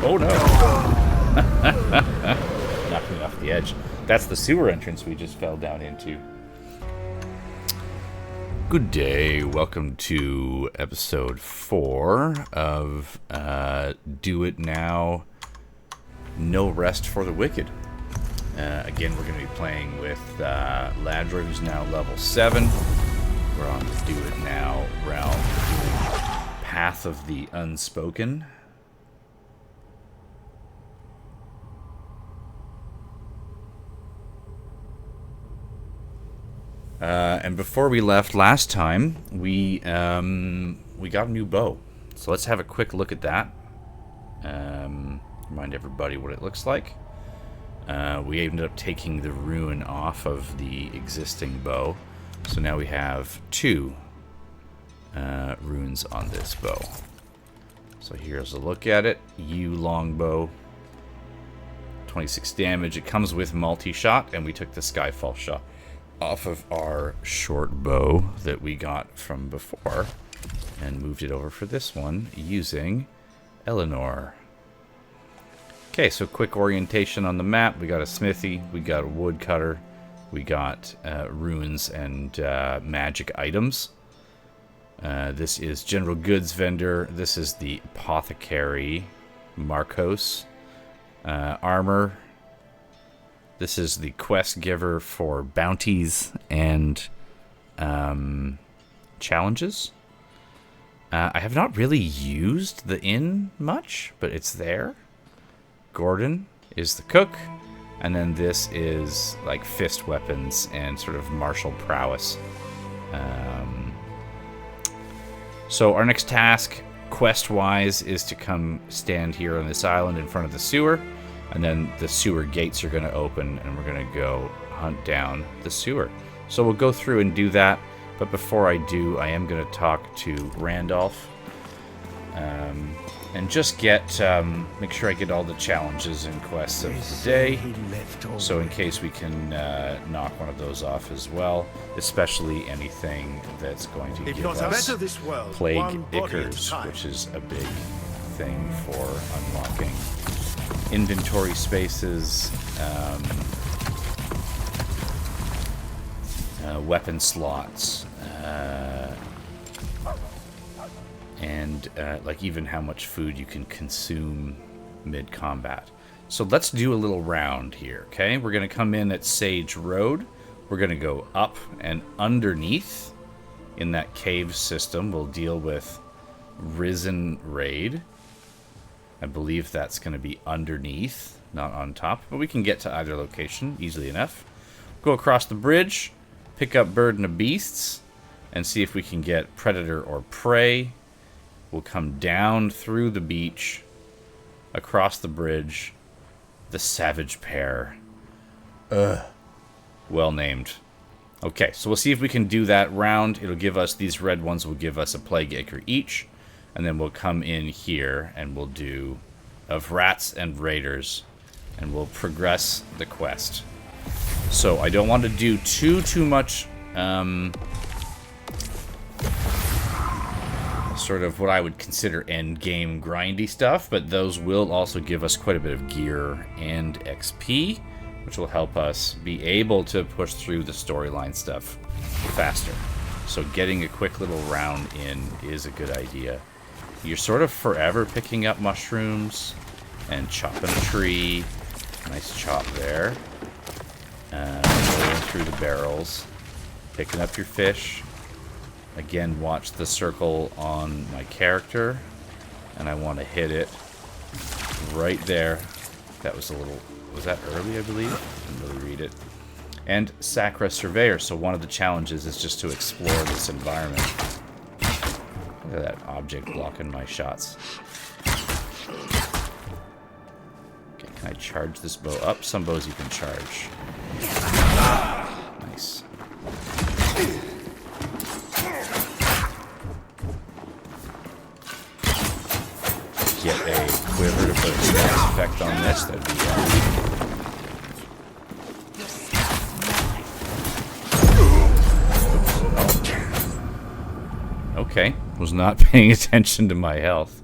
Oh no! Knocked me off the edge. That's the sewer entrance we just fell down into. Good day. Welcome to episode 4 of Do It Now, No Rest for the Wicked. Again, we're going to be playing with Ladra, who's now level 7. We're on the Do It Now realm, doing Path of the Unspoken. And before we left last time, we got a new bow. So let's have a quick look at that. Remind everybody what it looks like. We ended up taking the rune off of the existing bow. So now we have 2 runes on this bow. So here's a look at it. Longbow. 26 damage. It comes with multi-shot, and we took the Skyfall shot off of our short bow that we got from before and moved it over for this one using Eleanor. Okay, so quick orientation on the map. We got a smithy, we got a woodcutter, we got runes and magic items. This is general goods vendor. This is the apothecary, Marcos. Armor. This is the quest giver for bounties and challenges. I have not really used the inn much, but it's there. Gordon is the cook, and then this is like fist weapons and sort of martial prowess. So our next task, quest-wise, is to come stand here on this island in front of the sewer. And then the sewer gates are going to open, and we're going to go hunt down the sewer. So we'll go through and do that. But before I do, I am going to talk to Randalph. And just make sure I get all the challenges and quests of the day. So in case we can knock one of those off as well. Especially anything that's going to give us Plague Ichors, which is a big thing for unlocking inventory spaces, weapon slots, and like even how much food you can consume mid-combat. So let's do a little round here, okay? We're going to come in at Sage Road. We're going to go up and underneath in that cave system. We'll deal with Risen Raid. I believe that's going to be underneath, not on top. But we can get to either location easily enough. Go across the bridge, pick up Burden of Beasts, and see if we can get Predator or Prey. We'll come down through the beach, across the bridge, the Savage Pair. Well named. Okay, so we'll see if we can do that round. It'll give us, these red ones will give us a Plague Acre each. And then we'll come in here and we'll do of Rats and Raiders. And we'll progress the quest. So I don't want to do too much sort of what I would consider end game grindy stuff. But those will also give us quite a bit of gear and XP. Which will help us be able to push through the storyline stuff faster. So getting a quick little round in is a good idea. You're sort of forever picking up mushrooms and chopping a tree. Nice chop there. Going through the barrels. Picking up your fish. Again, watch the circle on my character. And I want to hit it right there. That was a little... Was that early, I believe? Didn't really read it. And Sacra Surveyor. So one of the challenges is just to explore this environment. Look at that object blocking my shots. Okay, can I charge this bow up? Some bows you can charge. Nice. Get a quiver to put a status effect on this. That'd be Okay, was not paying attention to my health.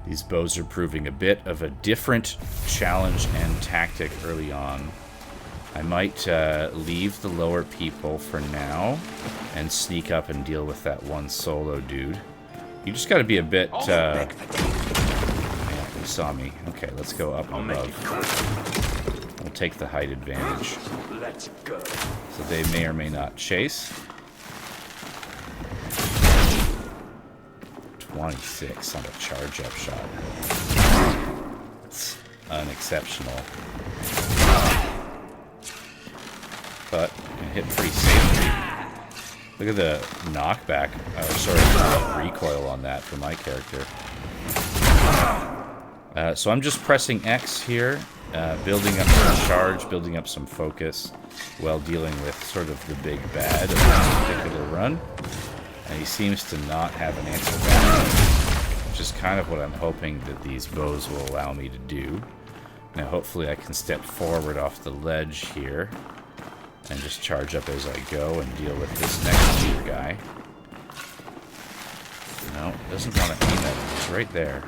These bows are proving a bit of a different challenge and tactic early on. I might leave the lower people for now and sneak up and deal with that one solo dude. You just got to be a bit... yeah, he saw me. Okay, let's go up and above. We'll take the height advantage. Let's go. So they may or may not chase. 26 on a charge-up shot. It's unexceptional. But it hit pretty safely. Look at the knockback, sorry, the recoil on that for my character. So I'm just pressing X here, building up some charge, building up some focus, while dealing with sort of the big bad of this particular run. And he seems to not have an answer back, which is kind of what I'm hoping that these bows will allow me to do. Now hopefully I can step forward off the ledge here and just charge up as I go and deal with this next tier guy. No, doesn't want to aim at him. He's right there.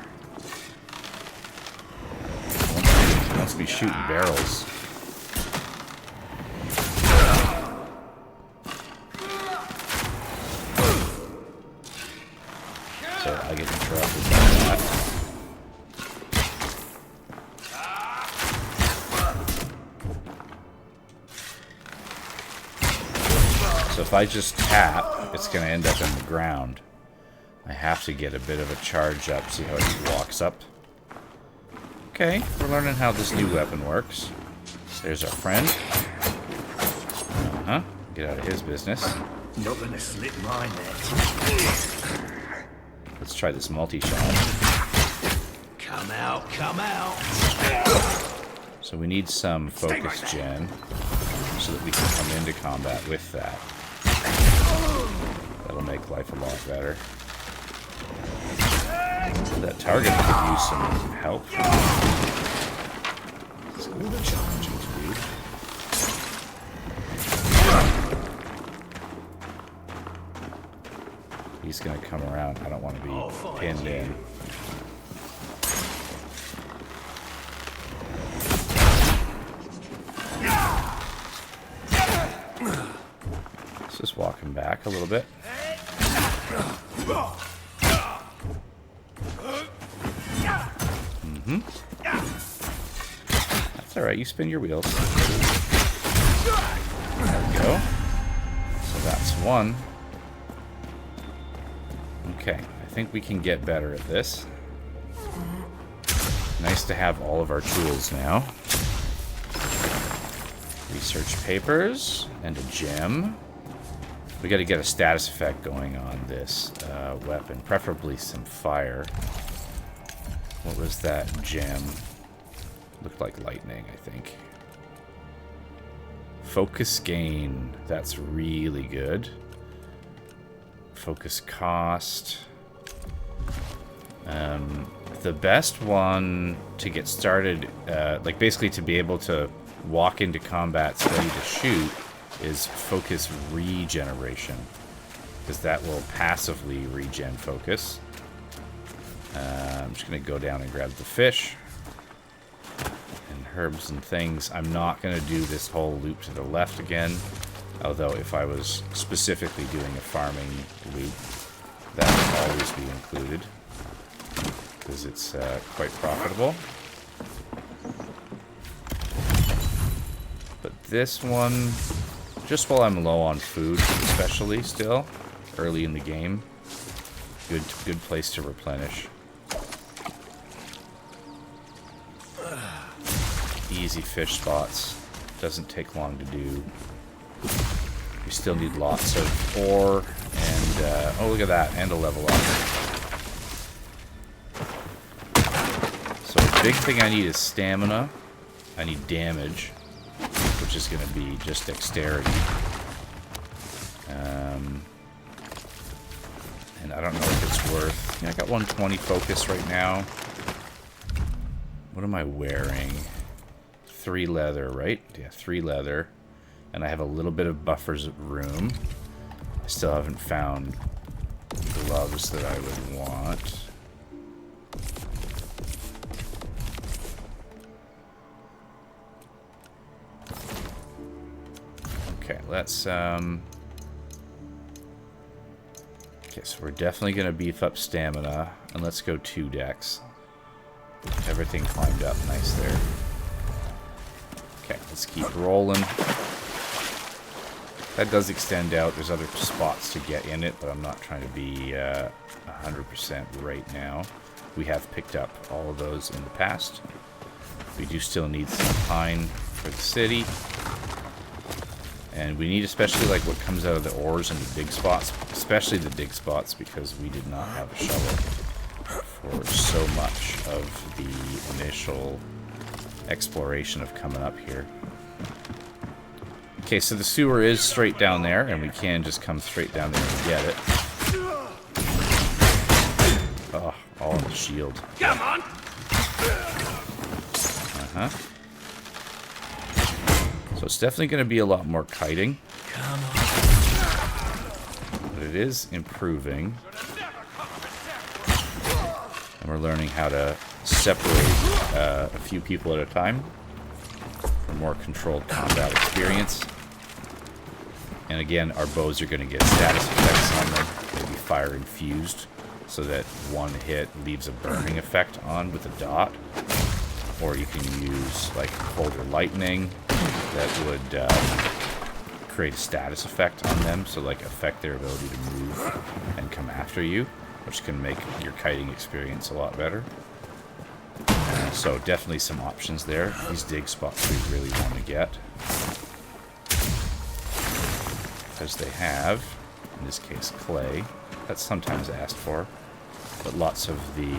He wants to be shooting barrels. So I get interrupted by that. So if I just tap, it's going to end up in the ground. I have to get a bit of a charge up, see how he walks up. Okay, we're learning how this new weapon works. There's our friend. Uh-huh, get out of his business. Not gonna slip my net. Let's try this multi-shot. Come out, come out. So we need some focus gen so that we can come into combat with that. That'll make life a lot better. That target could use some help. It's a little challenging to do. He's going to come around. I don't want to be pinned in. Let's just walk him back a little bit. That's alright, you spin your wheels. There we go. So that's one. Okay, I think we can get better at this. Nice to have all of our tools now. Research papers and a gem. We got to get a status effect going on this weapon, preferably some fire. What was that gem? Looked like lightning, I think. Focus gain. That's really good. Focus cost. The best one to get started, like basically to be able to walk into combat ready to shoot, is focus regeneration, because that will passively regen focus. I'm just going to go down and grab the fish and herbs and things. I'm not going to do this whole loop to the left again, although if I was specifically doing a farming loop, that would always be included, because it's quite profitable. But this one, just while I'm low on food, especially still, early in the game, good place to replenish. Easy fish spots. Doesn't take long to do. We still need lots of ore, and oh, look at that, and a level up. So the big thing I need is stamina. I need damage, which is going to be just dexterity. And I don't know if it's worth... Yeah, I got 120 focus right now. What am I wearing? 3 leather, right? Yeah, 3 leather. And I have a little bit of buffer's room. I still haven't found gloves that I would want. let's okay, so we're definitely gonna beef up stamina, and let's go 2 dex. Everything climbed up nice there. Okay, let's keep rolling. That does extend out. There's other spots to get in it, but I'm not trying to be 100% right now. We have picked up all of those in the past. We do still need some pine for the city. And we need especially like what comes out of the ores and the dig spots, especially the dig spots, because we did not have a shovel for so much of the initial exploration of coming up here. Okay, so the sewer is straight down there, and we can just come straight down there and get it. Oh, all in the shield. Come on! Uh-huh. So it's definitely going to be a lot more kiting. Come on. But it is improving. And we're learning how to separate a few people at a time for more controlled combat experience. And again, our bows are going to get status effects on them, maybe fire infused, so that one hit leaves a burning effect on with a dot. Or you can use like cold or lightning that would create a status effect on them, so like affect their ability to move and come after you, which can make your kiting experience a lot better. So definitely some options there. These dig spots we really want to get, because they have, in this case, clay. That's sometimes asked for, but lots of the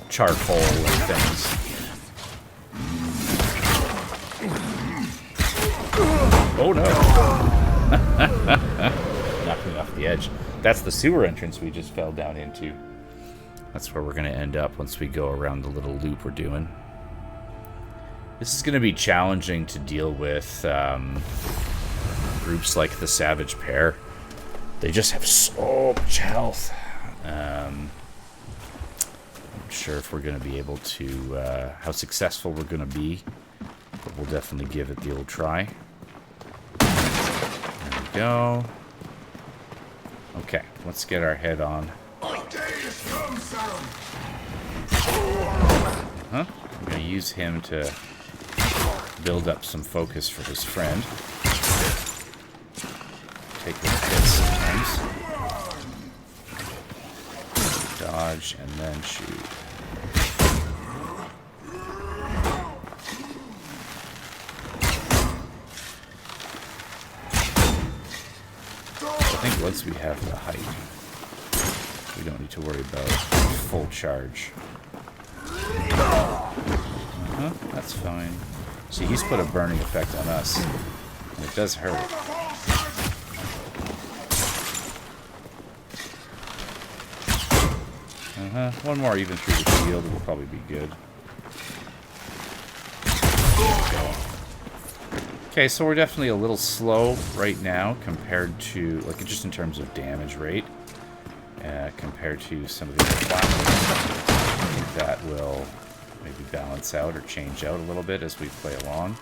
charcoal and things. Oh no! Knocked me off the edge. That's the sewer entrance we just fell down into. That's where we're going to end up once we go around the little loop we're doing. This is going to be challenging to deal with groups like the Savage Pair. They just have so much health. I'm not sure if we're going to be able to, how successful we're going to be, but we'll definitely give it the old try. There we go. Okay, let's get our head on. I'm going to use him to build up some focus for his friend. Take those hits sometimes. Dodge and then shoot. I think once we have the height, we don't need to worry about full charge. That's fine. See, he's put a burning effect on us, and it does hurt. One more even through the shield will probably be good. Okay, so we're definitely a little slow right now compared to, like, just in terms of damage rate, compared to some of the other platforms. I think that will maybe balance out or change out a little bit as we play along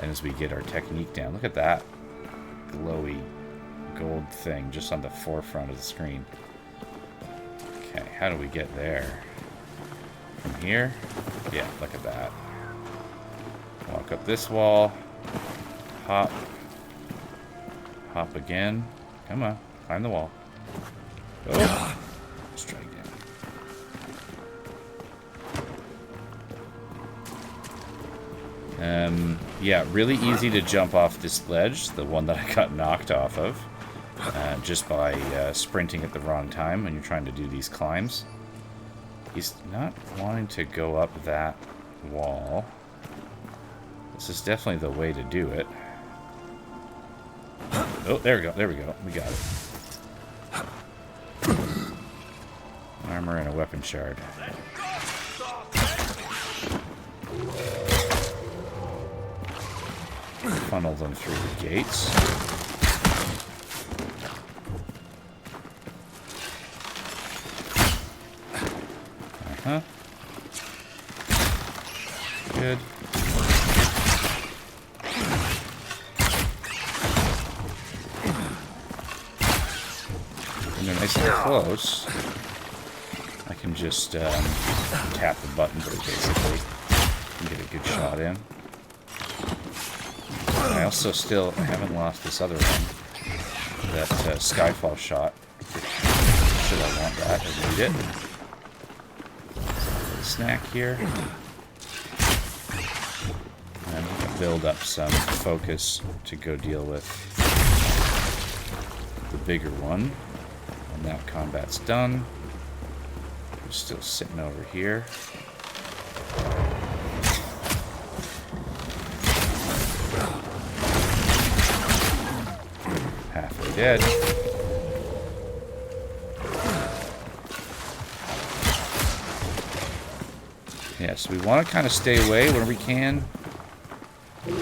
and as we get our technique down. Look at that glowy gold thing just on the forefront of the screen. Okay, how do we get there? From here? Yeah, look at that. Walk up this wall. Hop. Hop again. Come on, climb the wall. Oh! Strike down. Yeah, really easy to jump off this ledge, the one that I got knocked off of, just by sprinting at the wrong time when you're trying to do these climbs. He's not wanting to go up that wall. This is definitely the way to do it. Oh, there we go, there we go. We got it. Armor and a weapon shard. Funnel them through the gates. Good. when they're nice and close, I can just tap the buttons basically and get a good shot in. I also still haven't lost this other one, that Skyfall shot. Should I want that? I need it. A snack here. And I'm going to build up some focus to go deal with the bigger one. And now combat's done. We're still sitting over here. Halfway dead. Yeah, so we want to kind of stay away when we can. There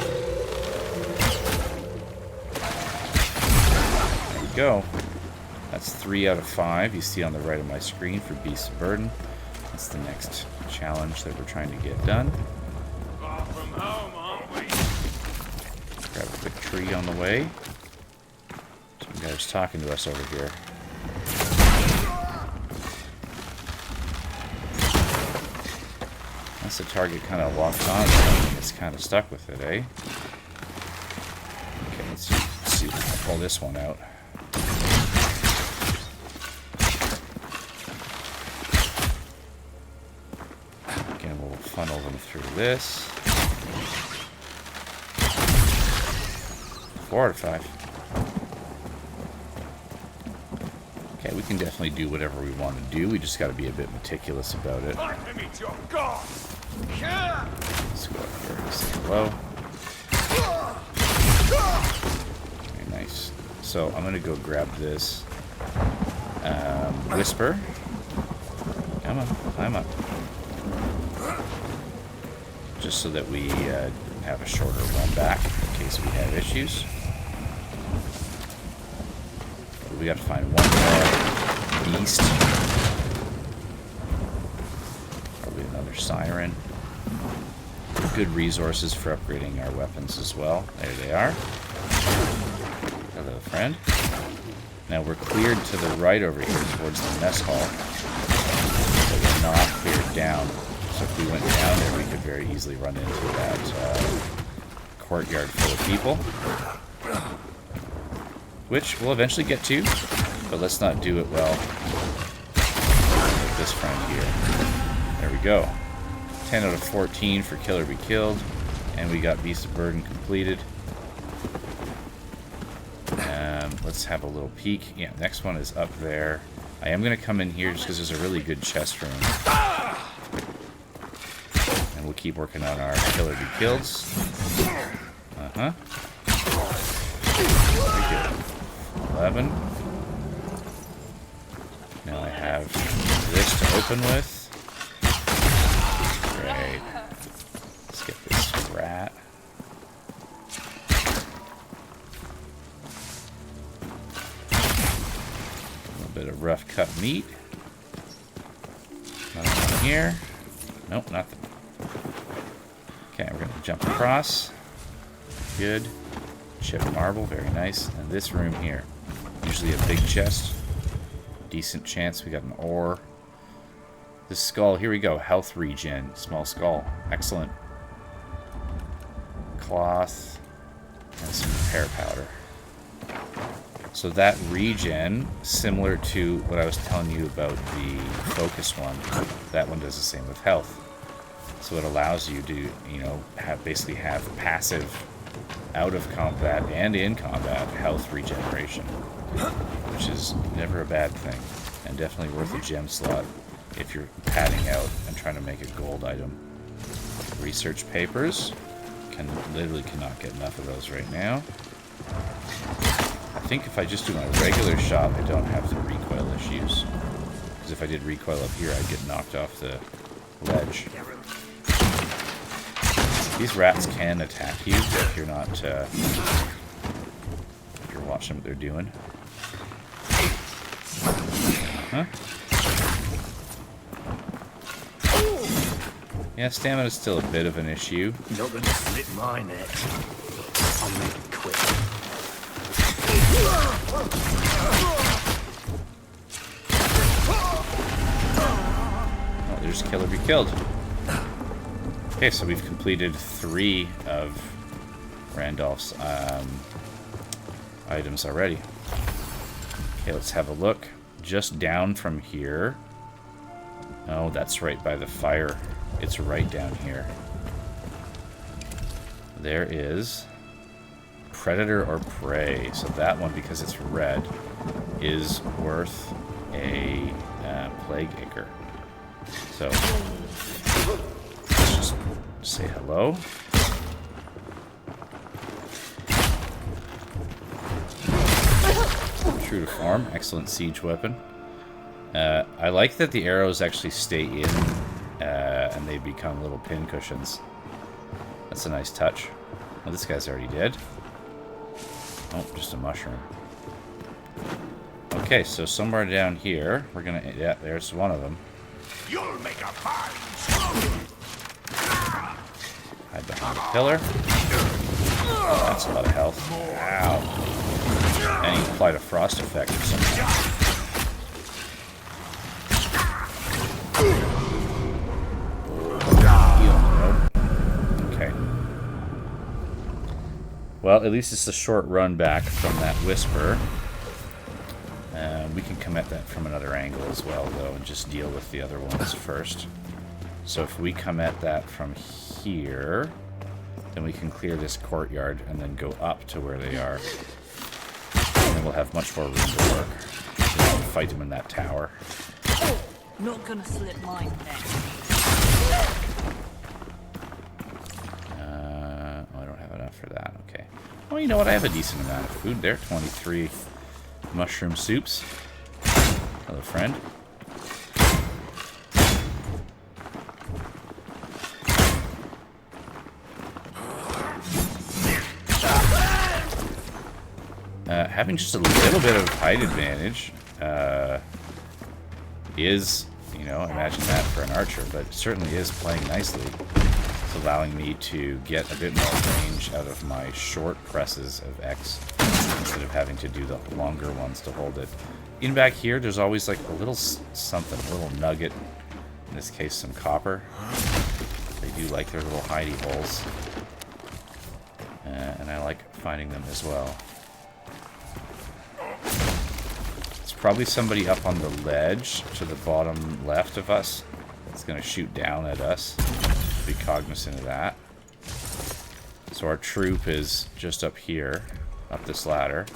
we go. That's 3 out of 5. You see on the right of my screen for Beasts of Burden. That's the next challenge that we're trying to get done. Far from home, aren't we? Grab a quick tree on the way. Some guy's talking to us over here. Once the target kind of locked on, it's kind of stuck with it, eh? Okay, let's see if we can pull this one out. Again, we'll funnel them through this. 4 out of 5. Okay, we can definitely do whatever we want to do. We just got to be a bit meticulous about it. I can meet your god. Let's go up here and say hello. Very nice. So I'm going to go grab this Whisper. Come on, climb up. Just so that we have a shorter run back in case we have issues. We got to find one more beast. Probably another Siren. Good resources for upgrading our weapons as well. There they are. Hello, friend. Now we're cleared to the right over here towards the mess hall. But we're not cleared down. So if we went down there, we could very easily run into that courtyard full of people. Which we'll eventually get to, but let's not do it well with this friend here. There we go. 10 out of 14 for Kill or Be Killed, and we got Beast of Burden completed. Let's have a little peek. Yeah, next one is up there. I am going to come in here just because there's a really good chest room. And we'll keep working on our Kill or Be Kills. Uh-huh. Very good. 11. Now I have this to open with. Great. Let's get this rat. A little bit of rough cut meat. Nothing in here. Nope, nothing. Okay, we're going to jump across. Good. Chipped marble, very nice. And this room here, usually a big chest. Decent chance we got an ore. This skull, here we go. Health regen, small skull. Excellent. Cloth. And some repair powder. So that regen, similar to what I was telling you about the focus one, that one does the same with health. So it allows you to, you know, basically have passive out of combat and in combat health regeneration, which is never a bad thing, and definitely worth a gem slot if you're padding out and trying to make a gold item. Research papers, literally cannot get enough of those right now. I think if I just do my regular shot, I don't have the recoil issues, because if I did recoil up here, I'd get knocked off the ledge. These rats can attack you if you're not, if you're watching what they're doing. Huh? Yeah, stamina's still a bit of an issue. You're not gonna slit my neck. I'll make it quick. Kill or be killed. Okay, so we've completed 3 of Randolph's items already. Okay, let's have a look. Just down from here. Oh, that's right by the fire. It's right down here. There is Predator or Prey. So that one, because it's red, is worth a Plague Acre. So let's just say hello. True to form. Excellent siege weapon. I like that the arrows actually stay in and they become little pin cushions. That's a nice touch. Well, this guy's already dead. Oh, just a mushroom. Okay, so somewhere down here, we're gonna... Yeah, there's one of them. You'll make a fine. Hide behind the pillar. Oh, that's a lot of health. Ow. And he applied a frost effect or something. Okay. Well, at least it's a short run back from that whisper. We can come at that from another angle as well, though, and just deal with the other ones first. So if we come at that from here, then we can clear this courtyard and then go up to where they are. And then we'll have much more room to work. We can fight them in that tower. Not gonna slip mine then. I don't have enough for that. Okay. Well, you know what? I have a decent amount of food there. 23 mushroom soups. Hello, friend. Having just a little bit of height advantage is, you know, imagine that for an archer, but it certainly is playing nicely. It's allowing me to get a bit more range out of my short presses of X instead of having to do the longer ones to hold it. In back here, there's always like a little something, a little nugget. In this case, some copper. They do like their little hidey holes. And I like finding them as well. It's probably somebody up on the ledge to the bottom left of us. It's going to shoot down at us. Be cognizant of that. So our troop is just up here, up this ladder.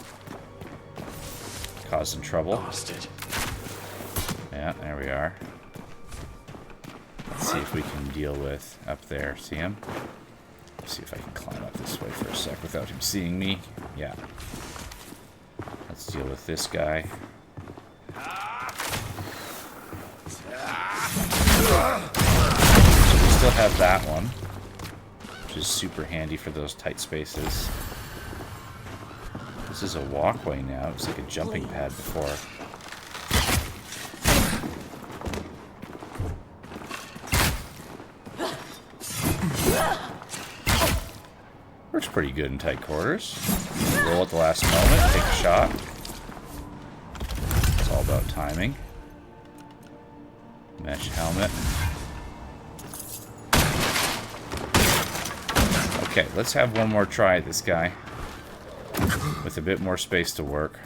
Causing trouble. Bastard. Yeah, there we are. Let's see if we can deal with up there. See him? Let's see if I can climb up this way for a sec without him seeing me. Yeah. Let's deal with this guy. So we still have that one, which is super handy for those tight spaces. This is a walkway now. It's like a jumping pad before. Works pretty good in tight quarters. Roll at the last moment, take a shot. It's all about timing. Mesh helmet. Okay, let's have one more try at this guy. With a bit more space to work.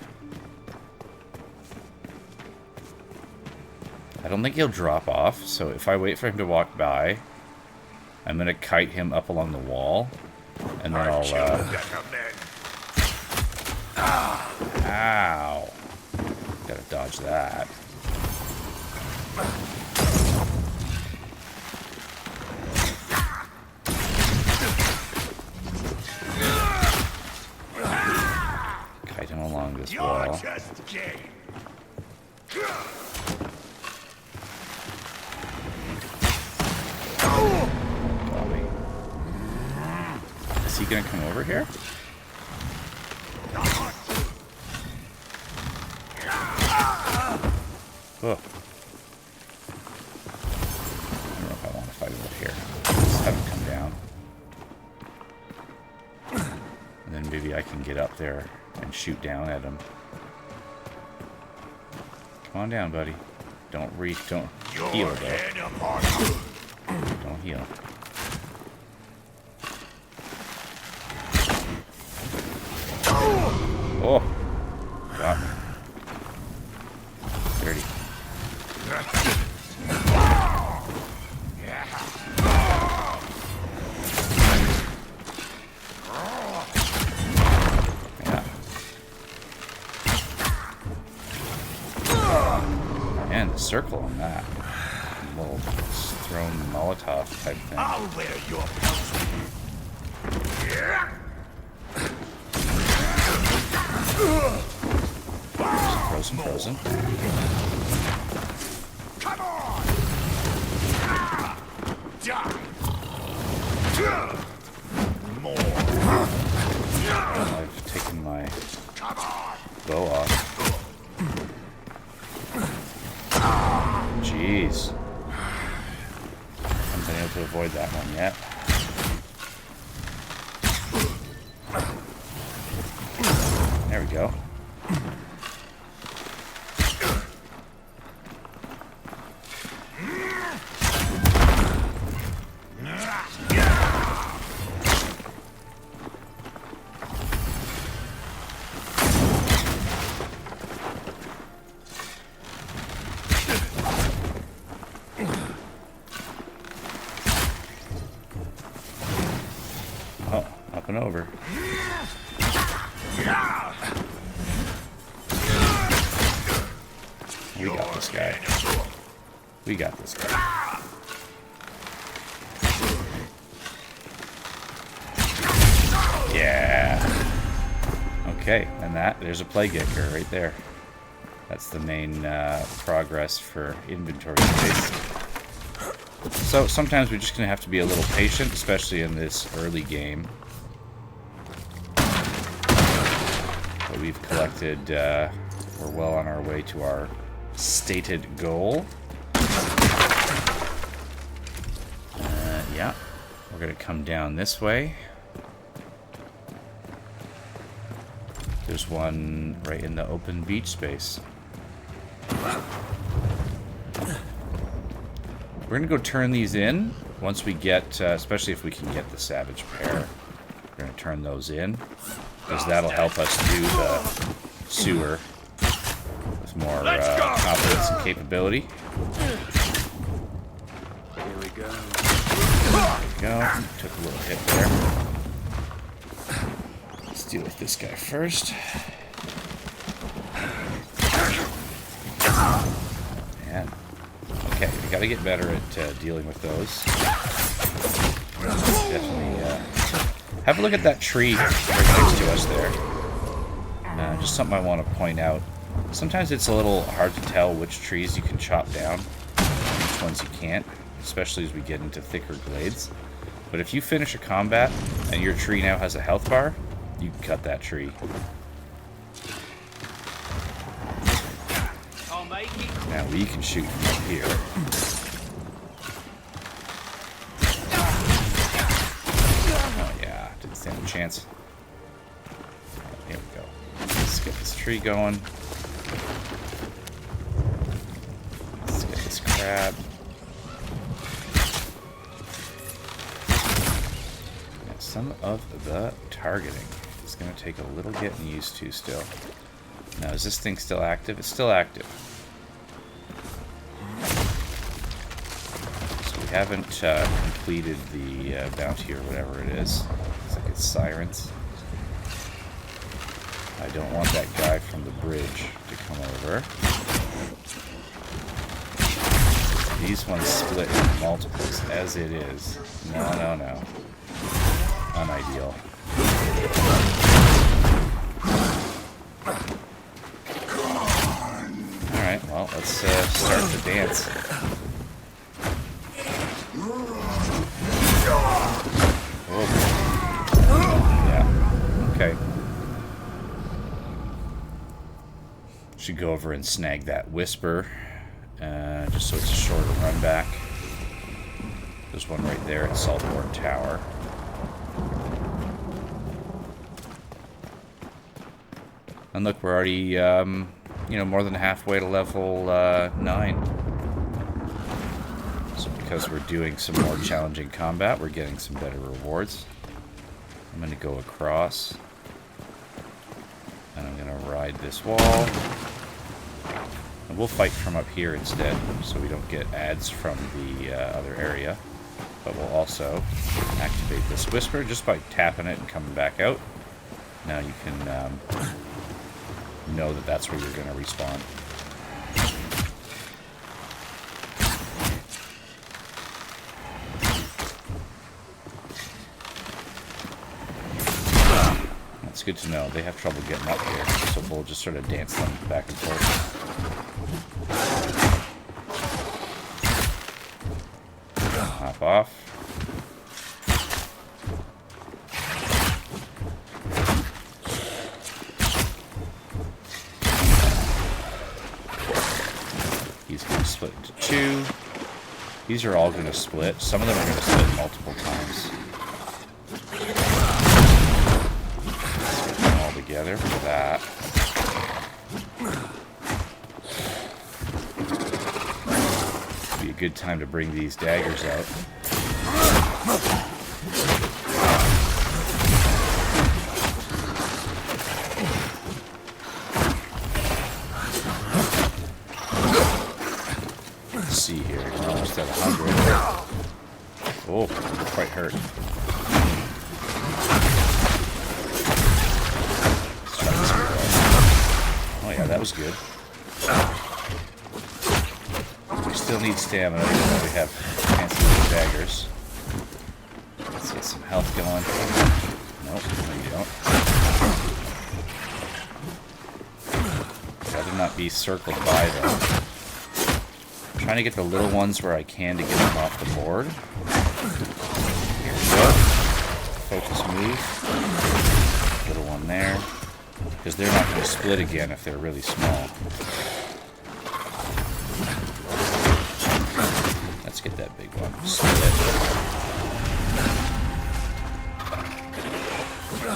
I don't think he'll drop off, so if I wait for him to walk by, I'm gonna kite him up along the wall, and then I'll, Ow! Gotta dodge that. Kite him along this wall. Got me. Is he gonna come over here? Oh. I don't know if I want to fight him up here. Let's have him come down. And then maybe I can get up there and shoot down at him. Come on down, buddy. Don't heal though. Don't heal. Oh! Got me. Dirty. Yeah. And the circle on that. A little thrown Molotov type thing. I'll wear your pelts with you. Frozen. Come on! Die! More! I've taken my Come on! bow off. Jeez. Haven't been able to avoid that one yet. There we go. Oh, up and over. We got this guy. We got this guy. Yeah. Okay, and there's a plague anchor right there. That's the main progress for inventory space. So sometimes we're just going to have to be a little patient, especially in this early game. But we've collected, we're well on our way to our stated goal. Yeah, we're going to come down this way. There's one right in the open beach space. We're going to go turn these in once we get, especially if we can get the Savage Pair. We're going to turn those in, because that'll help us do the sewer with more confidence and capability. Here we go. There we go. Took a little hit there. Let's deal with this guy first. Man. Okay, we gotta get better at dealing with those. Definitely have a look at that tree right next to us there. Just something I want to point out. Sometimes it's a little hard to tell which trees you can chop down and which ones you can't, especially as we get into thicker glades. But if you finish a combat and your tree now has a health bar, you can cut that tree. Now we can shoot from up here. Oh yeah, didn't stand a chance. Here we go. Let's get this tree going. Let's get this crab. Now, some of the targeting is going to take a little getting used to still. Now, is this thing still active? It's still active. We haven't completed the bounty or whatever it is. Looks like it's Sirens. I don't want that guy from the bridge to come over. These ones split in multiples as it is. No, no, no. Unideal. Alright, well, let's start the dance. Yeah, okay. Should go over and snag that Whisper, just so it's a shorter run back. There's one right there at Saltport Tower. And look, we're already, more than halfway to level 9. because we're doing some more challenging combat, we're getting some better rewards. I'm going to go across. And I'm going to ride this wall. And we'll fight from up here instead, so we don't get ads from the other area. But we'll also activate this whisper just by tapping it and coming back out. Now you can know that that's where you're going to respawn. That's good to know. They have trouble getting up here, so we'll just sort of dance them back and forth. Hop off. He's going to split into two. These are all going to split. Some of them are going to split multiple times. Let's get them all together for that. Be a good time to bring these daggers out. Let's see here. We're almost at 100. Oh, quite hurt. Let's try this one. Oh yeah, that was good. We still need stamina, even though we have fancy little daggers. Let's get some health going. Nope, no you don't. Rather not be circled by them. I'm trying to get the little ones where I can to get them off the board. Here we go. Focus move. Little one there. Because they're not going to split again if they're really small. Let's get that big one. Split.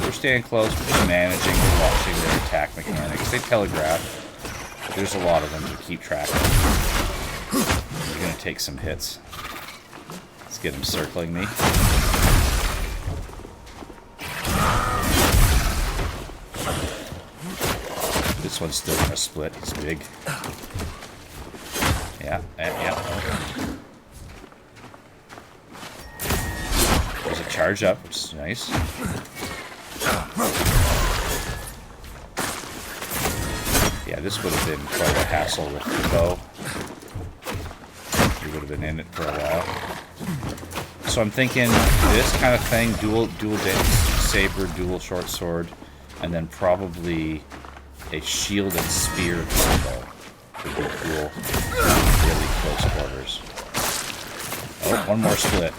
We're staying close. We're just managing, watching their attack mechanics. They telegraph. There's a lot of them to keep track of. We're going to take some hits. Let's get him circling me. This one's still going to split. He's big. Yeah. There's a charge up, which is nice. Yeah, this would have been quite a hassle with the bow. We would have been in it for a while. So I'm thinking this kind of thing, dual saber, dual short sword, and then probably a shield and spear combo would be cool. Really close quarters. Oh, one more split.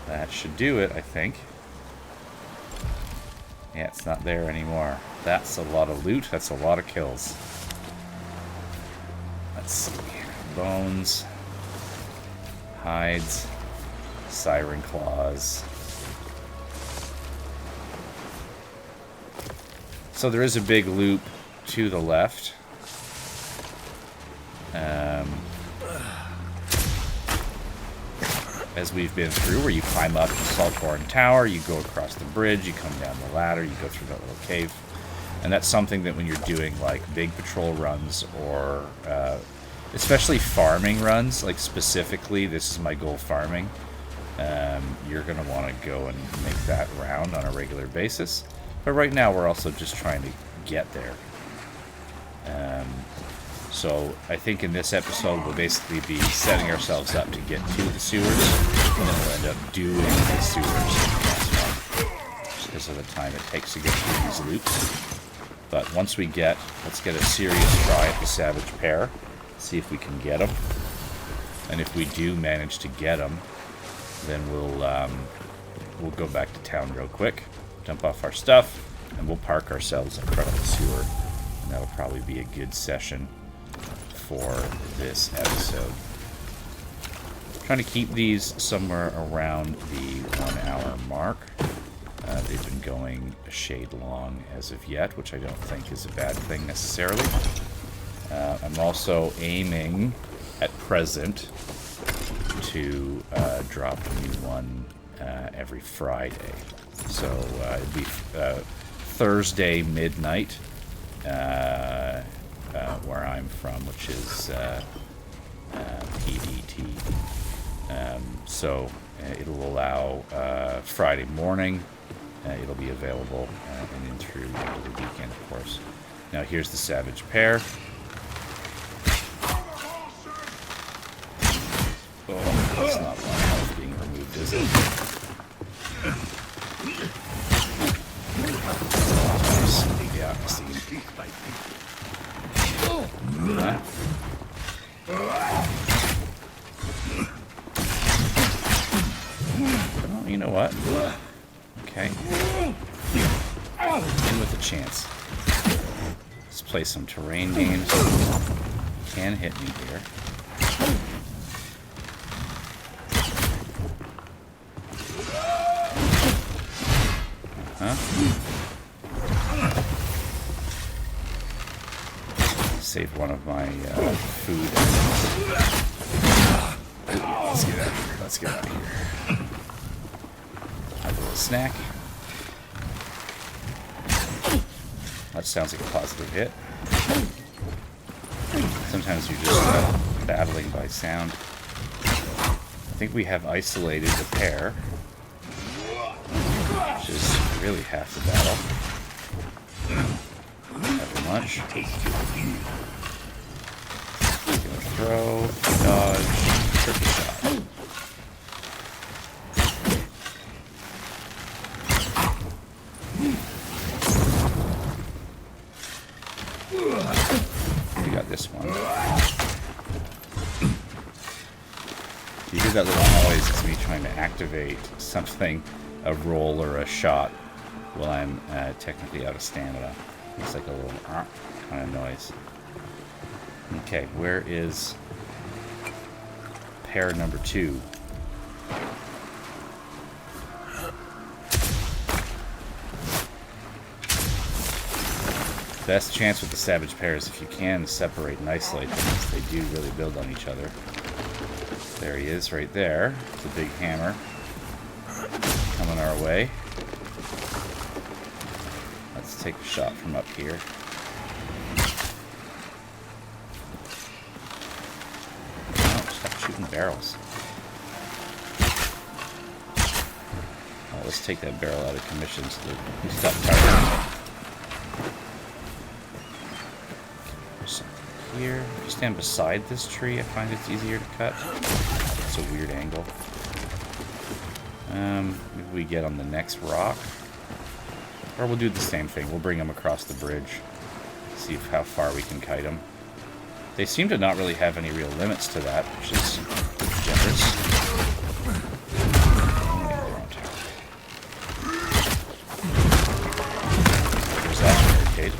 That should do it, I think. Yeah, it's not there anymore. That's a lot of loot. That's a lot of kills. Let's see. Bones. Hides. Siren claws. So there is a big loop to the left. As we've been through, where you climb up the Saltborn Tower, you go across the bridge, you come down the ladder, you go through that little cave. And that's something that when you're doing like big patrol runs or especially farming runs, like specifically, this is my goal, farming, you're going to want to go and make that round on a regular basis. But right now we're also just trying to get there. So I think in this episode we'll basically be setting ourselves up to get to the sewers, and then we'll end up doing the sewers just because of the time it takes to get through these loops. But once we let's get a serious try at the Savage Pair, see if we can get them. And if we do manage to get them, then we'll go back to town real quick, dump off our stuff, and we'll park ourselves in front of the sewer. And that'll probably be a good session for this episode. Trying to keep these somewhere around the 1 hour mark. They've been going a shade long as of yet, which I don't think is a bad thing necessarily. I'm also aiming at present to drop a new one every Friday. So it'd be Thursday midnight where I'm from, which is PDT. So it'll allow Friday morning. It'll be available and in through the weekend, of course. Now here's the Savage Pair. Oh, that's not one health being removed, is it? Yeah, I see. Oh, you know what? Okay. In with a chance. Let's play some terrain games. You can hit me here. Save one of my food. Let's get out of here. Let's get out of here. Have a little snack. That sounds like a positive hit. Sometimes you're just battling by sound. I think we have isolated the pair, which is really half the battle. Have a lunch. Gonna throw, dodge, tricky shot. We got this one. You hear that little noise? It's me trying to activate something, a roll or a shot, while I'm technically out of stamina. It's like a little kind of noise. Okay, where is pair number 2? Best chance with the Savage Pairs if you can separate and isolate them, because they do really build on each other. There he is, right there. It's a big hammer coming our way. Let's take a shot from up here. Oh, stop shooting barrels. Oh, let's take that barrel out of commission so that we stop targeting it. Here, if you stand beside this tree, I find it's easier to cut. It's a weird angle. Maybe we get on the next rock. Or we'll do the same thing. We'll bring them across the bridge. See how far we can kite them. They seem to not really have any real limits to that, which is generous. There's that barricade.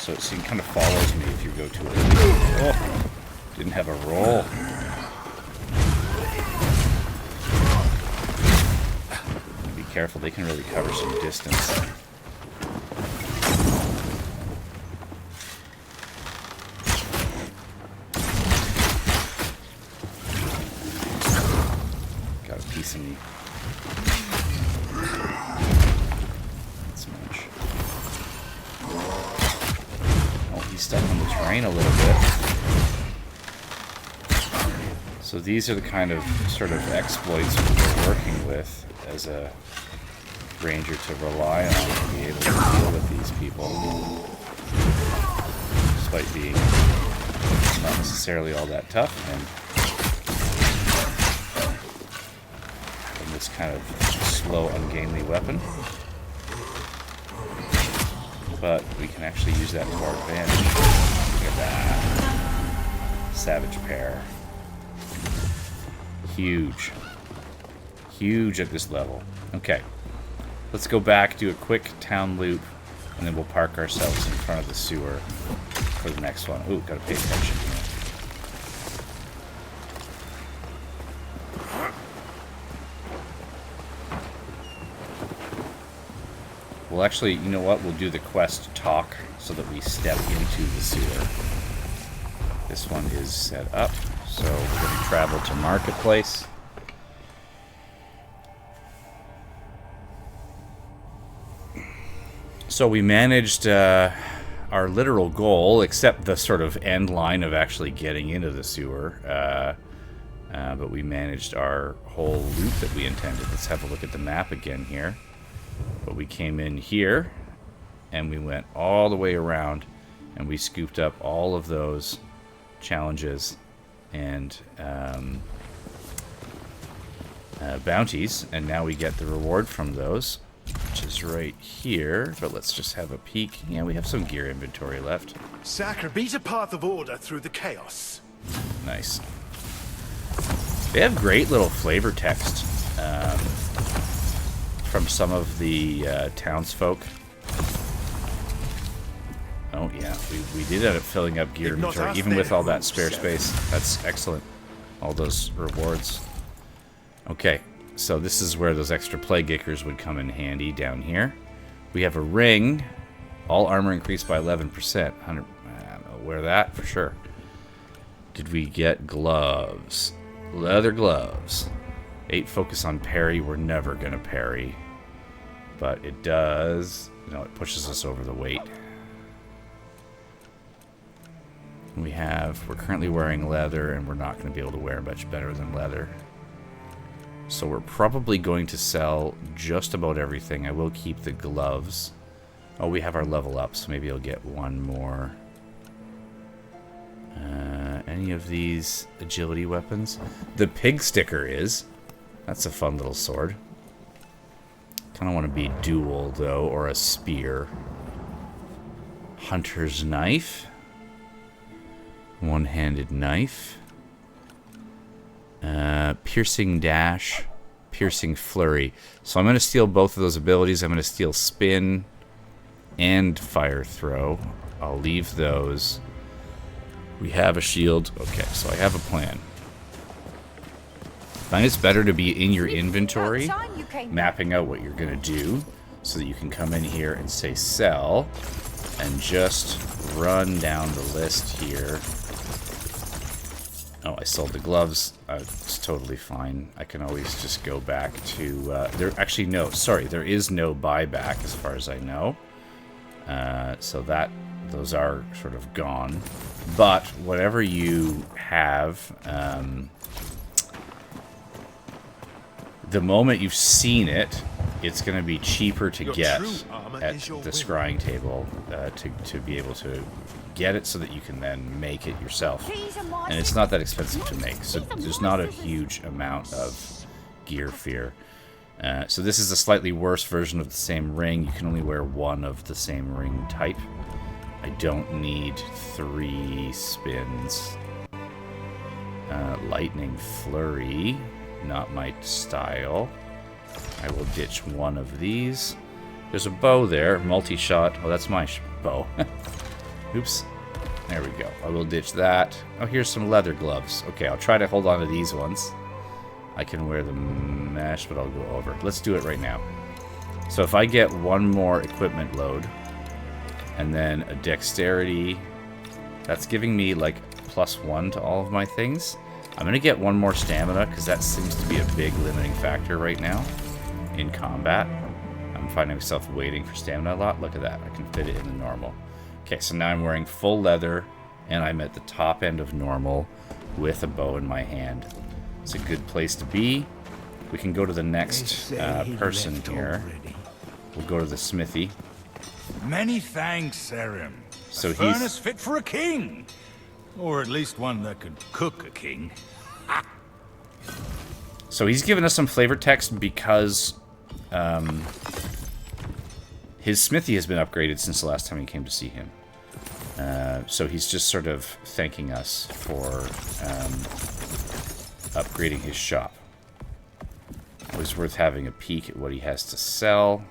So it kind of follows me if you go too early. Oh, didn't have a roll. Be careful, they can really cover some distance. Got a piece of me. Stuck on the terrain a little bit. So these are the kind of sort of exploits we're working with as a ranger to rely on to be able to deal with these people, despite being not necessarily all that tough and this kind of slow, ungainly weapon. But we can actually use that to our advantage. Look at that. Savage Pair. Huge. Huge at this level. Okay. Let's go back, do a quick town loop, and then we'll park ourselves in front of the sewer for the next one. Ooh, gotta pay attention here. Well, actually, you know what? We'll do the quest talk so that we step into the sewer. This one is set up, so we're going to travel to Marketplace. So we managed our literal goal, except the sort of end line of actually getting into the sewer. But we managed our whole loop that we intended. Let's have a look at the map again here. But we came in here, and we went all the way around, and we scooped up all of those challenges and bounties, and now we get the reward from those, which is right here. But let's just have a peek. Yeah, we have some gear inventory left. Sacre, beat a path of order through the chaos. Nice. They have great little flavor text from some of the townsfolk. Oh yeah, we did end up filling up gear inventory, even with all that spare space. That's excellent. All those rewards. Okay, so this is where those extra plague acres would come in handy down here. We have a ring. All armor increased by 11%. 100. I'll wear that for sure. Did we get gloves? Leather gloves. 8 focus on parry. We're never going to parry. But it does. You know, it pushes us over the weight. We're currently wearing leather, and we're not going to be able to wear much better than leather. So we're probably going to sell just about everything. I will keep the gloves. Oh, we have our level up, so maybe I'll get one more. Any of these agility weapons? The pig sticker is. That's a fun little sword. Kind of want to be dual, though, or a spear. Hunter's knife. One-handed knife. Piercing dash. Piercing flurry. So I'm going to steal both of those abilities. I'm going to steal spin and fire throw. I'll leave those. We have a shield. Okay, so I have a plan. I find it's better to be in your inventory, mapping out what you're going to do, so that you can come in here and say sell, and just run down the list here. Oh, I sold the gloves. It's totally fine. I can always just go back to... actually, no. Sorry, there is no buyback as far as I know. So those are sort of gone. But whatever you have... the moment you've seen it, it's going to be cheaper to get at the scrying table to be able to get it so that you can then make it yourself. And it's not that expensive to make, so there's not a huge amount of gear fear. So this is a slightly worse version of the same ring. You can only wear one of the same ring type. I don't need 3 spins. Lightning Flurry. Not my style. I will ditch one of these. There's a bow there. Multi-shot. Oh, that's my bow. Oops. There we go. I will ditch that. Oh, here's some leather gloves. Okay, I'll try to hold on to these ones. I can wear the mesh, but I'll go over. Let's do it right now. So if I get one more equipment load, and then a dexterity, that's giving me like +1 to all of my things. I'm going to get one more stamina, because that seems to be a big limiting factor right now in combat. I'm finding myself waiting for stamina a lot. Look at that. I can fit it in the normal. Okay, so now I'm wearing full leather, and I'm at the top end of normal with a bow in my hand. It's a good place to be. We can go to the next person here. We'll go to the smithy. Many thanks, Siren. So a furnace fit for a king. Or at least one that could cook a king. So he's given us some flavor text because his smithy has been upgraded since the last time we came to see him. So he's just sort of thanking us for upgrading his shop. Always worth having a peek at what he has to sell.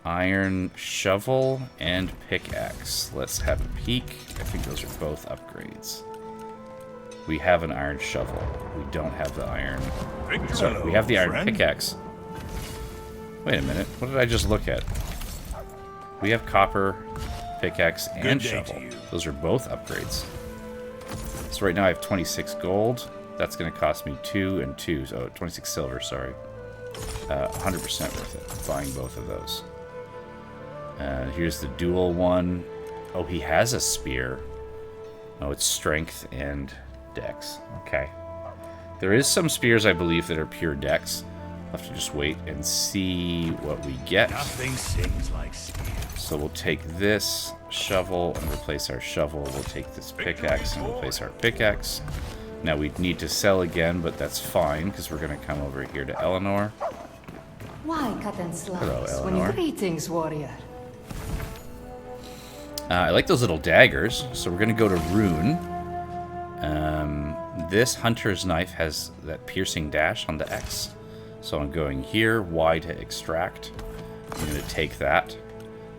Iron shovel and pickaxe. Let's have a peek. I think those are both upgrades. We have an iron shovel. We don't have the iron. Sorry, we have the iron pickaxe. Wait a minute. What did I just look at? We have copper, pickaxe, and Good day shovel. to you. Those are both upgrades. So right now I have 26 gold. That's going to cost me 2 and 2. So 26 silver, sorry. 100% worth it. Buying both of those. Here's the dual one. Oh, he has a spear. Oh, it's strength and dex. Okay. There is some spears, I believe, that are pure dex. I'll have to just wait and see what we get. Nothing sings like spears. So we'll take this shovel and replace our shovel. We'll take this pickaxe and replace our pickaxe. Now we need to sell again, but that's fine because we're going to come over here to Eleanor. Why cut and slice Hello, when you Eleanor. greetings, warrior? I like those little daggers, so we're going to go to Rune. This hunter's knife has that piercing dash on the X. So I'm going here, Y to extract. I'm going to take that.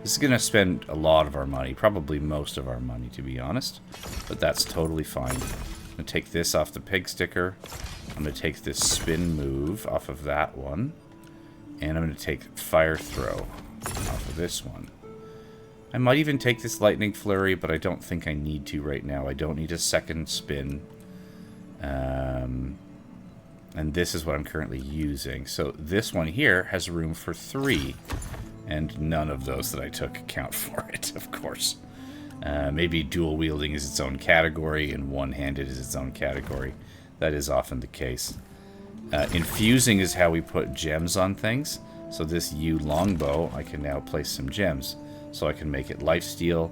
This is going to spend a lot of our money, probably most of our money, to be honest. But that's totally fine. I'm going to take this off the pig sticker. I'm going to take this spin move off of that one. And I'm going to take fire throw off of this one. I might even take this lightning flurry, but I don't think I need to right now. I don't need a second spin. And this is what I'm currently using. So this one here has room for 3. And none of those that I took account for it, of course. Maybe dual wielding is its own category, and one-handed is its own category. That is often the case. Infusing is how we put gems on things. So this yew longbow, I can now place some gems. So I can make it lifesteal,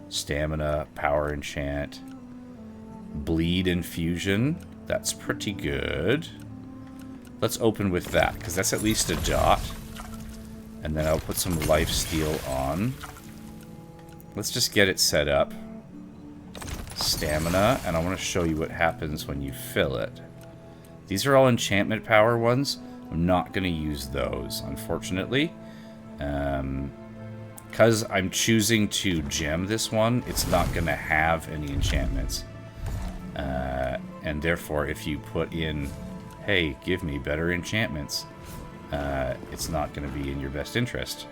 stamina, power enchant, bleed infusion. That's pretty good. Let's open with that, because that's at least a dot. And then I'll put some lifesteal on. Let's just get it set up. Stamina, and I want to show you what happens when you fill it. These are all enchantment power ones. I'm not going to use those, unfortunately. Because I'm choosing to gem this one, it's not going to have any enchantments. And therefore, if you put in, hey, give me better enchantments, it's not going to be in your best interest.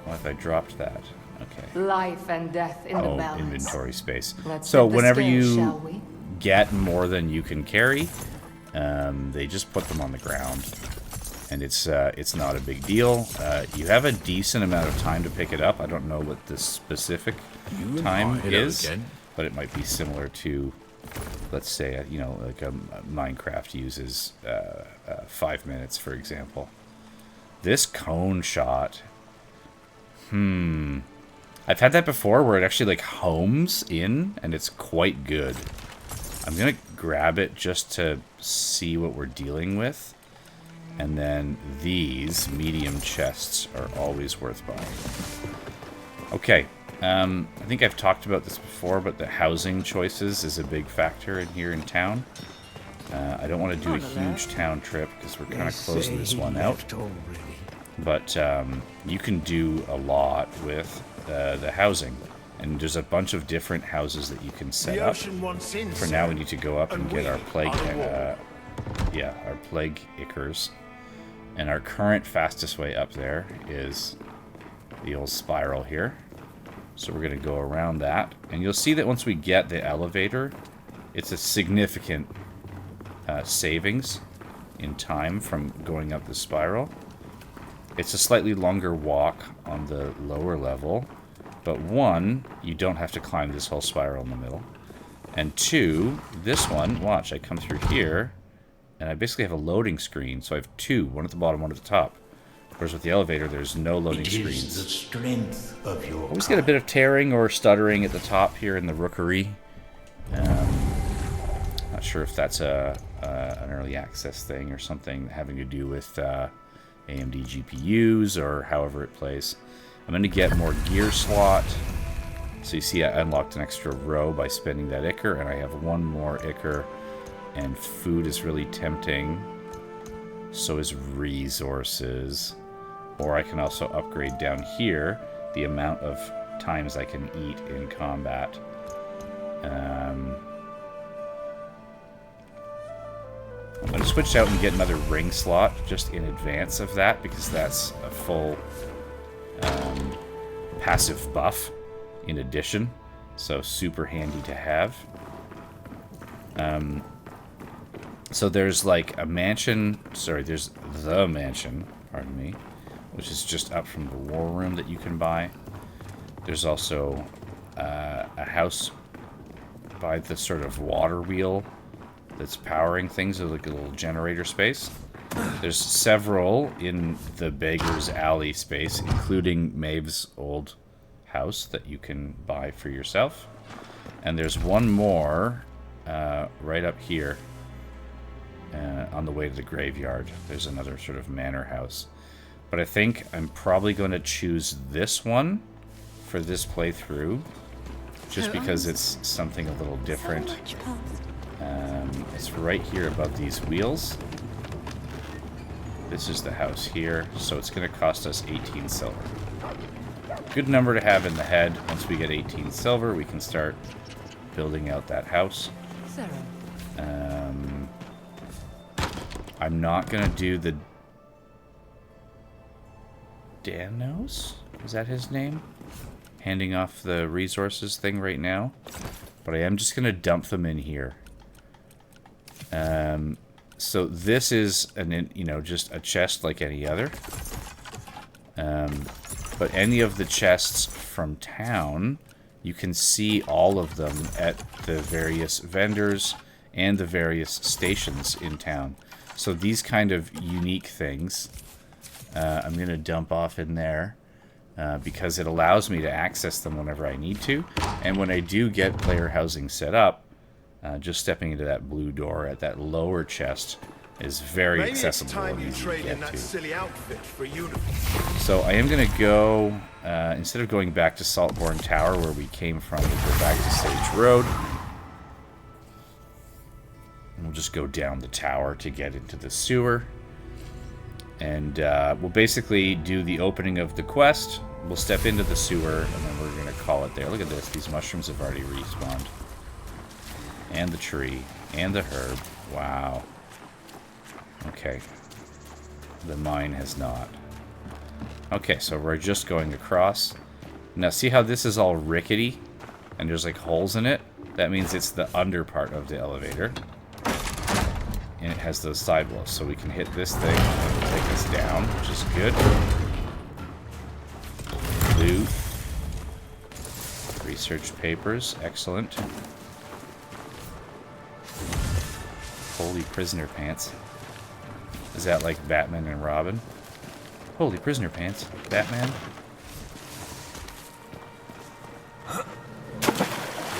What if I dropped that? Okay. Life and death in the balance. Inventory space. Let's So set the whenever scale, shall you we? get more than you can carry, they just put them on the ground. And it's not a big deal. You have a decent amount of time to pick it up. I don't know what the specific time is, but it might be similar to, let's say, you know, like a Minecraft uses 5 minutes, for example. This cone shot. I've had that before where it actually like homes in, and it's quite good. I'm gonna grab it just to see what we're dealing with. And then these medium chests are always worth buying. Okay, I think I've talked about this before, but the housing choices is a big factor in here in town. I don't want to do a huge town trip because we're kind of closing this one out. But you can do a lot with the housing. And there's a bunch of different houses that you can set up. For now, we need to go up and get our plague, our plague ichors. And our current fastest way up there is the old spiral here. So we're going to go around that. And you'll see that once we get the elevator, it's a significant savings in time from going up the spiral. It's a slightly longer walk on the lower level. But 1, you don't have to climb this whole spiral in the middle. And 2, this one, watch, I come through here. And I basically have a loading screen, so I have 2, one at the bottom, one at the top. Whereas with the elevator, there's no loading screens. The strength of your Always get a bit of tearing or stuttering at the top here in the rookery. Not sure if that's an early access thing or something having to do with AMD GPUs or however it plays. I'm going to get more gear slot. So you see I unlocked an extra row by spending that ichor, and I have 1 more ichor. And food is really tempting. So is resources. Or I can also upgrade down here the amount of times I can eat in combat. I'm going to switch out and get another ring slot just in advance of that, because that's a full passive buff in addition. So super handy to have. So there's like a mansion, sorry, there's the mansion, pardon me, which is just up from the war room that you can buy. There's also a house by the sort of water wheel that's powering things, like a little generator space. There's several in the Beggar's Alley space, including Maeve's old house that you can buy for yourself. And there's one more right up here on the way to the graveyard. There's another sort of manor house. But I think I'm probably going to choose this one for this playthrough, just because it's something a little different. It's right here above these wheels. This is the house here, so it's going to cost us 18 silver. Good number to have in the head. Once we get 18 silver, we can start building out that house. I'm not going to do the Danos? Is that his name? Handing off the resources thing right now. But I am just going to dump them in here. So this is, just a chest like any other. But any of the chests from town, you can see all of them at the various vendors and the various stations in town. So these kind of unique things, I'm going to dump off in there because it allows me to access them whenever I need to. And when I do get player housing set up, just stepping into that blue door at that lower chest is very accessible and easy to get to. So I am going to go, instead of going back to Saltborn Tower where we came from, we'll go back to Sage Road. And we'll just go down the tower to get into the sewer. And we'll basically do the opening of the quest. We'll step into the sewer, and then we're going to call it there. Look at this. These mushrooms have already respawned. And the tree. And the herb. Wow. Okay. The mine has not. Okay, so we're just going across. Now, see how this is all rickety? And there's like holes in it? That means it's the under part of the elevator. And it has those sidewalls, so we can hit this thing and take us down, which is good. Loot. Research papers, excellent. Holy prisoner pants. Is that like Batman and Robin? Holy prisoner pants, Batman.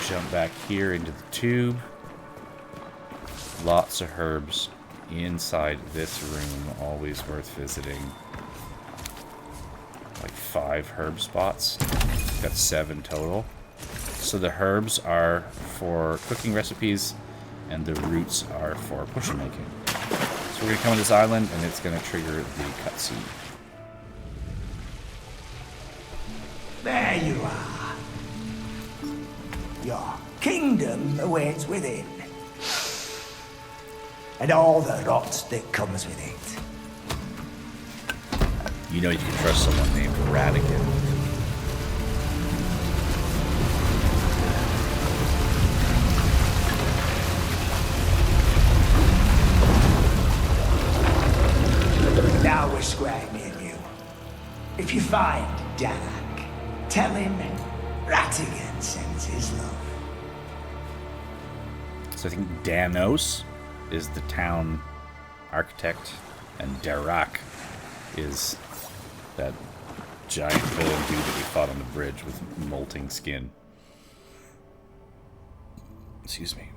Jump back here into the tube. Lots of herbs inside this room, always worth visiting. Like 5 herb spots. Got 7 total. So the herbs are for cooking recipes, and the roots are for potion making. So we're going to come on this island, and it's going to trigger the cutscene. There you are. Your kingdom awaits within. And all the rot that comes with it. You know you can trust someone named Radigan. Now we're square, me and you. If you find Danak, tell him Ratigan sends his love. So I think Danos is the town architect, and Darak is that giant villain dude that we fought on the bridge with molting skin. Excuse me.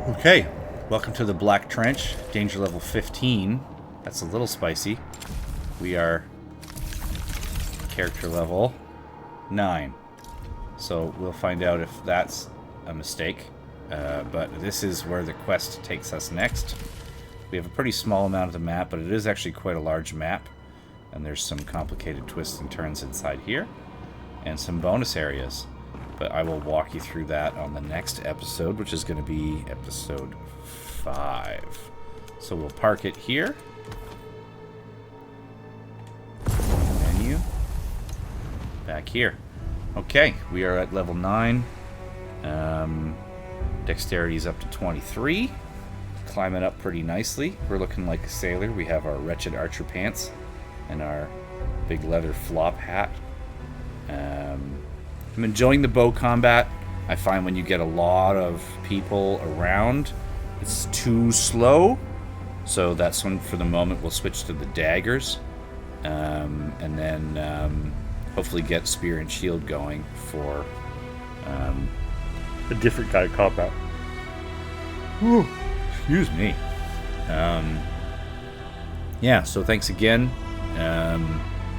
Okay, welcome to the Black Trench, danger level 15. That's a little spicy. We are character level 9. So we'll find out if that's a mistake. But this is where the quest takes us next. We have a pretty small amount of the map, but it is actually quite a large map. And there's some complicated twists and turns inside here. And some bonus areas. But I will walk you through that on the next episode, which is going to be episode 5. So we'll park it here. Menu. Back here. Okay, we are at level 9. Dexterity is up to 23. Climbing up pretty nicely. We're looking like a sailor. We have our wretched archer pants and our big leather flop hat. I'm enjoying the bow combat. I find when you get a lot of people around, it's too slow. So that's when, for the moment, we'll switch to the daggers. And then hopefully get spear and shield going for a different kind of combat. Ooh, excuse me. Yeah, so thanks again.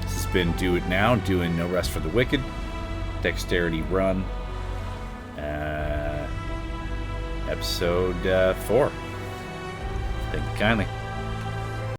This has been Do It Now, doing No Rest for the Wicked. Dexterity run. Episode 4. Thank you kindly.